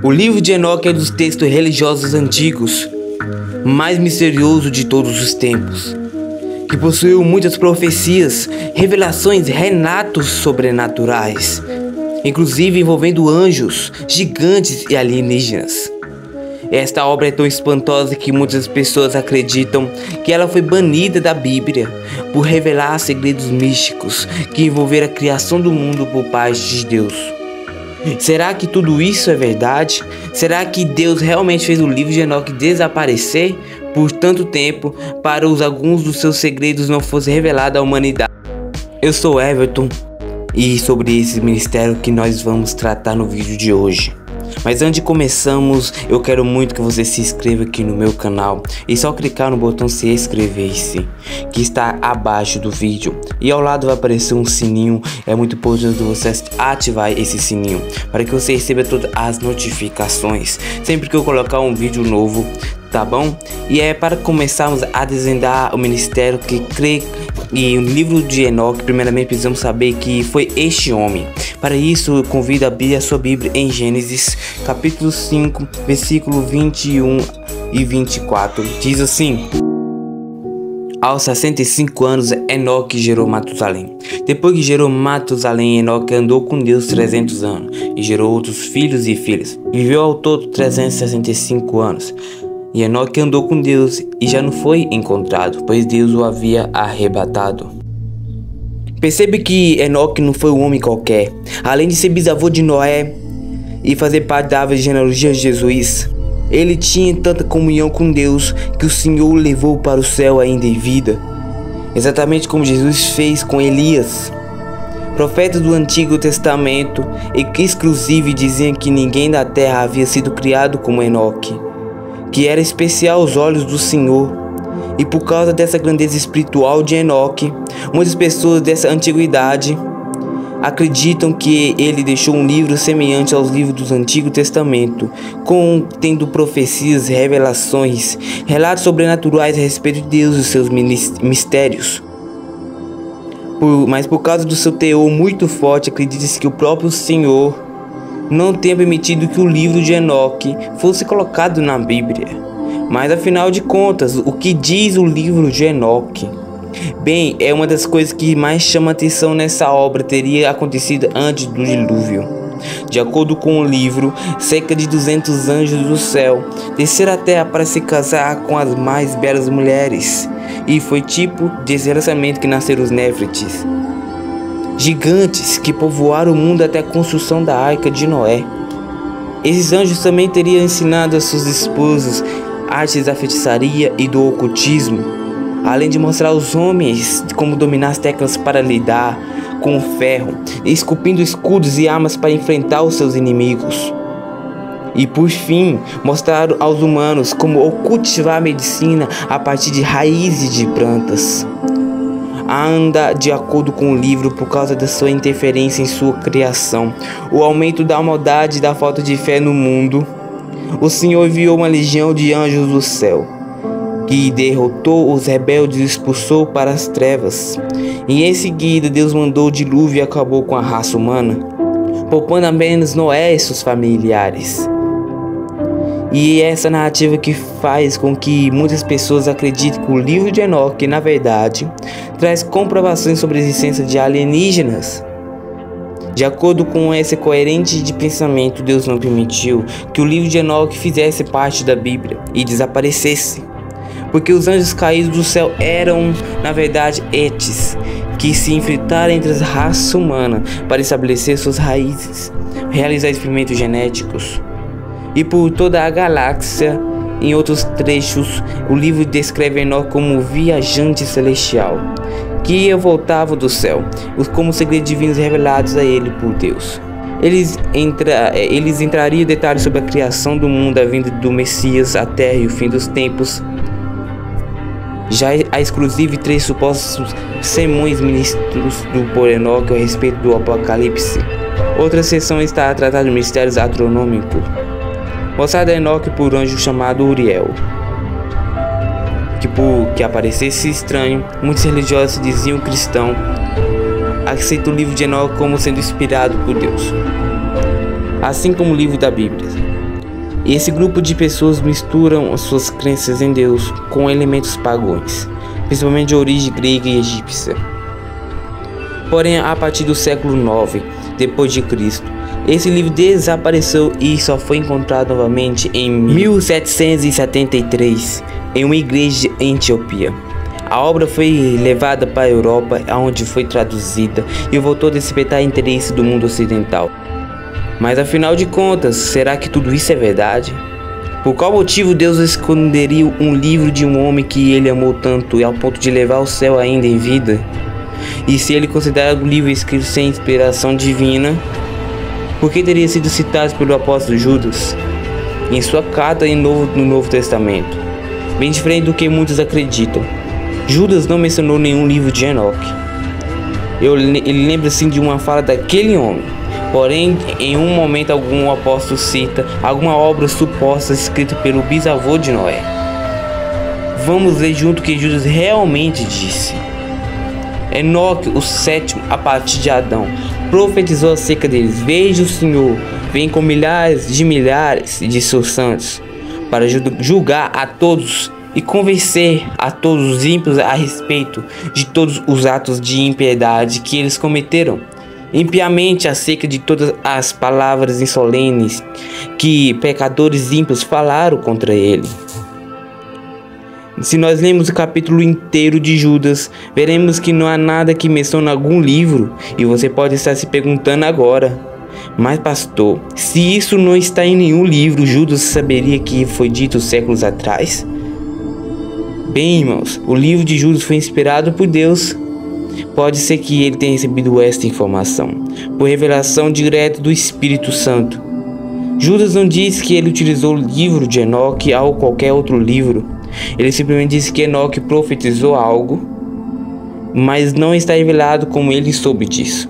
O livro de Enoque é dos textos religiosos antigos mais misterioso de todos os tempos, que possuiu muitas profecias, revelações, relatos sobrenaturais, inclusive envolvendo anjos, gigantes e alienígenas. Esta obra é tão espantosa que muitas pessoas acreditam que ela foi banida da Bíblia por revelar segredos místicos que envolveram a criação do mundo por parte de Deus. Será que tudo isso é verdade? Será que Deus realmente fez o livro de Enoque desaparecer por tanto tempo para que alguns dos seus segredos não fossem revelados à humanidade? Eu sou Everton e sobre esse mistério que nós vamos tratar no vídeo de hoje. Mas antes de começarmos, eu quero muito que você se inscreva aqui no meu canal e só clicar no botão se inscrever-se que está abaixo do vídeo, e ao lado vai aparecer um sininho. É muito importante você ativar esse sininho para que você receba todas as notificações sempre que eu colocar um vídeo novo, tá bom? E é para começarmos a desvendar o ministério que crê. E o livro de Enoque, primeiramente precisamos saber que foi este homem. Para isso, eu convido a abrir a sua Bíblia em Gênesis, capítulo 5, versículo 21 e 24. Diz assim: aos 65 anos, Enoque gerou Matusalém. Depois que gerou Matusalém, Enoque andou com Deus 300 anos e gerou outros filhos e filhas. Viveu ao todo 365 anos. E Enoque andou com Deus e já não foi encontrado, pois Deus o havia arrebatado. Percebe que Enoque não foi um homem qualquer. Além de ser bisavô de Noé e fazer parte da árvore genealogia de Jesus, ele tinha tanta comunhão com Deus que o Senhor o levou para o céu ainda em vida, exatamente como Jesus fez com Elias. Profetas do Antigo Testamento exclusivo diziam que ninguém da terra havia sido criado como Enoque, que era especial aos olhos do Senhor. E por causa dessa grandeza espiritual de Enoque, muitas pessoas dessa antiguidade acreditam que ele deixou um livro semelhante aos livros do Antigo Testamento, contendo profecias, revelações, relatos sobrenaturais a respeito de Deus e seus mistérios. Mas por causa do seu teor muito forte, acredita-se que o próprio Senhor não tenha permitido que o livro de Enoque fosse colocado na Bíblia. Mas afinal de contas, o que diz o livro de Enoque? Bem, é uma das coisas que mais chama atenção nessa obra teria acontecido antes do dilúvio. De acordo com o livro, cerca de 200 anjos do céu desceram à terra para se casar com as mais belas mulheres. E foi tipo desse relacionamento que nasceram os Néfrites, gigantes que povoaram o mundo até a construção da arca de Noé. Esses anjos também teriam ensinado a seus esposos artes da feitiçaria e do ocultismo, além de mostrar aos homens como dominar as técnicas para lidar com o ferro, esculpindo escudos e armas para enfrentar os seus inimigos. E por fim, mostraram aos humanos como cultivar a medicina a partir de raízes de plantas. Anda de acordo com o livro por causa da sua interferência em sua criação, o aumento da maldade e da falta de fé no mundo. O Senhor enviou uma legião de anjos do céu, que derrotou os rebeldes e expulsou para as trevas. E em seguida Deus mandou o dilúvio e acabou com a raça humana, poupando apenas Noé e seus familiares. E essa narrativa que faz com que muitas pessoas acreditem que o livro de Enoque, na verdade, traz comprovações sobre a existência de alienígenas. De acordo com essa coerente de pensamento, Deus não permitiu que o livro de Enoque fizesse parte da Bíblia e desaparecesse, porque os anjos caídos do céu eram, na verdade, etes que se infiltraram entre as raças humanas para estabelecer suas raízes, realizar experimentos genéticos. E por toda a galáxia, em outros trechos, o livro descreve Enoque como um viajante celestial, que ia voltava do céu, como segredos divinos revelados a ele por Deus. Eles entrariam em detalhes sobre a criação do mundo, a vinda do Messias, a terra e o fim dos tempos. Já há exclusive 3 supostos sermões ministros por Enoque a respeito do Apocalipse. Outra seção está a tratar de mistérios astronômicos, mostrado a Enoque por um anjo chamado Uriel, que aparecesse estranho. Muitos religiosos diziam cristão aceitam o livro de Enoque como sendo inspirado por Deus. assim como o livro da Bíblia. Esse grupo de pessoas misturam suas crenças em Deus com elementos pagãos, principalmente de origem grega e egípcia. Porém, a partir do século IX depois de Cristo, esse livro desapareceu e só foi encontrado novamente em 1773 em uma igreja em Etiópia. A obra foi levada para a Europa, onde foi traduzida e voltou a despertar interesse do mundo ocidental. Mas afinal de contas, será que tudo isso é verdade? Por qual motivo Deus esconderia um livro de um homem que ele amou tanto e ao ponto de levar ao céu ainda em vida? E se ele considera o livro escrito sem inspiração divina, por que teria sido citado pelo apóstolo Judas em sua carta no Novo Testamento? Bem diferente do que muitos acreditam. Judas não mencionou nenhum livro de Enoque. Ele lembra sim de uma fala daquele homem. Porém, em um momento algum, o apóstolo cita alguma obra suposta escrita pelo bisavô de Noé. Vamos ler junto o que Judas realmente disse. Enoque, o sétimo a partir de Adão, profetizou acerca deles: veja, o Senhor vem com milhares de seus santos para julgar a todos e convencer a todos os ímpios a respeito de todos os atos de impiedade que eles cometeram, impiamente acerca de todas as palavras insolentes que pecadores ímpios falaram contra ele. Se nós lemos o capítulo inteiro de Judas, veremos que não há nada que mencione algum livro, e você pode estar se perguntando agora: mas pastor, se isso não está em nenhum livro, Judas saberia que foi dito séculos atrás? Bem, irmãos, o livro de Judas foi inspirado por Deus. Pode ser que ele tenha recebido esta informação por revelação direta do Espírito Santo. Judas não disse que ele utilizou o livro de Enoque ou qualquer outro livro. Ele simplesmente disse que Enoque profetizou algo, mas não está revelado como ele soube disso.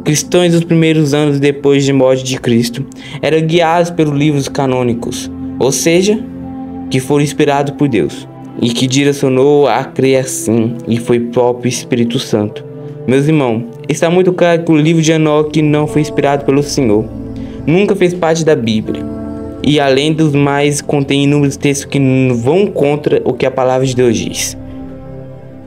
Cristãos dos primeiros anos depois de morte de Cristo eram guiados pelos livros canônicos, ou seja, que foram inspirados por Deus, e que direcionou a crer assim, e foi o próprio Espírito Santo. Meus irmãos, está muito claro que o livro de Enoque não foi inspirado pelo Senhor, nunca fez parte da Bíblia, e além dos mais, contém inúmeros textos que vão contra o que a palavra de Deus diz.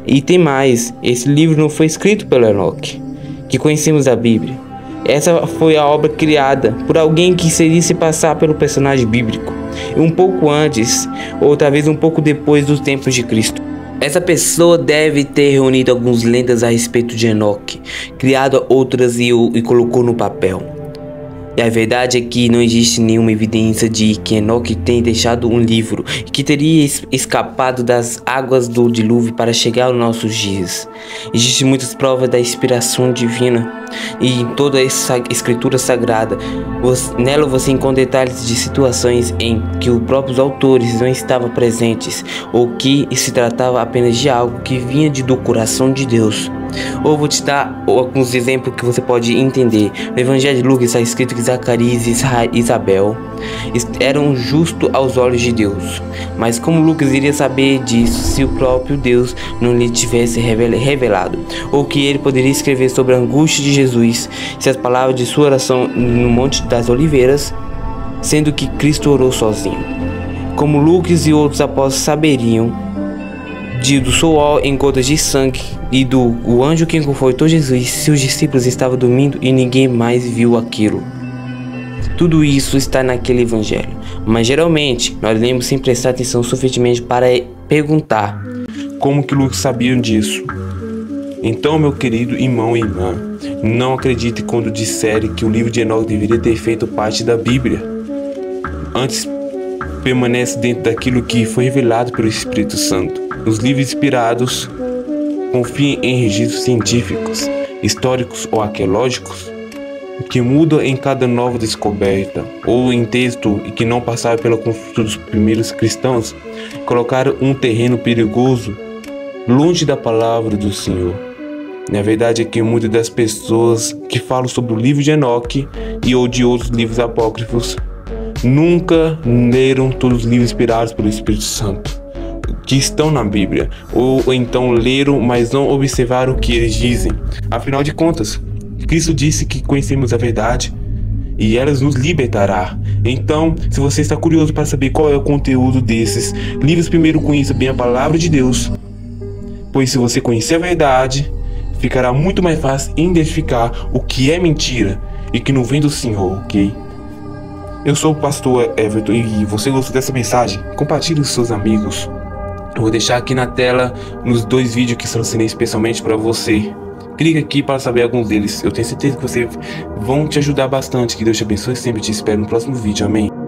E tem mais, esse livro não foi escrito pelo Enoque, que conhecemos da Bíblia. Essa foi a obra criada por alguém que seria se passar pelo personagem bíblico, um pouco antes, ou talvez um pouco depois dos tempos de Cristo. Essa pessoa deve ter reunido algumas lendas a respeito de Enoque, criado outras e colocou no papel. E a verdade é que não existe nenhuma evidência de que Enoque tenha deixado um livro que teria escapado das águas do dilúvio para chegar aos nossos dias. Existem muitas provas da inspiração divina e em toda essa escritura sagrada. Nela você encontra detalhes de situações em que os próprios autores não estavam presentes, ou que se tratava apenas de algo que vinha do coração de Deus. Ou vou te dar alguns exemplos que você pode entender. No Evangelho de Lucas está escrito que Zacarias e Isabel eram justos aos olhos de Deus. Mas como Lucas iria saber disso se o próprio Deus não lhe tivesse revelado? Ou que ele poderia escrever sobre a angústia de Jesus se as palavras de sua oração no Monte das Oliveiras, sendo que Cristo orou sozinho? Como Lucas e outros apóstolos saberiam do suor em gotas de sangue e o anjo que confortou Jesus se os discípulos estavam dormindo e ninguém mais viu aquilo? Tudo isso está naquele evangelho, mas geralmente nós lemos sem prestar atenção suficientemente para perguntar: como que Lucas sabia disso? Então, meu querido irmão e irmã, não acredite quando disserem que o livro de Enoque deveria ter feito parte da Bíblia. Antes, permanece dentro daquilo que foi revelado pelo Espírito Santo. Os livros inspirados confiem em registros científicos, históricos ou arqueológicos que mudam em cada nova descoberta, ou em texto que não passaram pela consulta dos primeiros cristãos, colocaram um terreno perigoso longe da palavra do Senhor. Na verdade é que muitas das pessoas que falam sobre o livro de Enoque e ou de outros livros apócrifos nunca leram todos os livros inspirados pelo Espírito Santo que estão na Bíblia, ou então leram, mas não observaram o que eles dizem. Afinal de contas, Cristo disse que conhecemos a verdade e elas nos libertará. Então, se você está curioso para saber qual é o conteúdo desses livros, primeiro conheça bem a palavra de Deus, pois se você conhecer a verdade, ficará muito mais fácil identificar o que é mentira e que não vem do Senhor, ok? Eu sou o pastor Everton e você gostou dessa mensagem? Compartilhe com seus amigos. Eu vou deixar aqui na tela nos 2 vídeos que selecionei especialmente para você. Clique aqui para saber alguns deles. Eu tenho certeza que vocês vão te ajudar bastante. Que Deus te abençoe sempre. Te espero no próximo vídeo. Amém.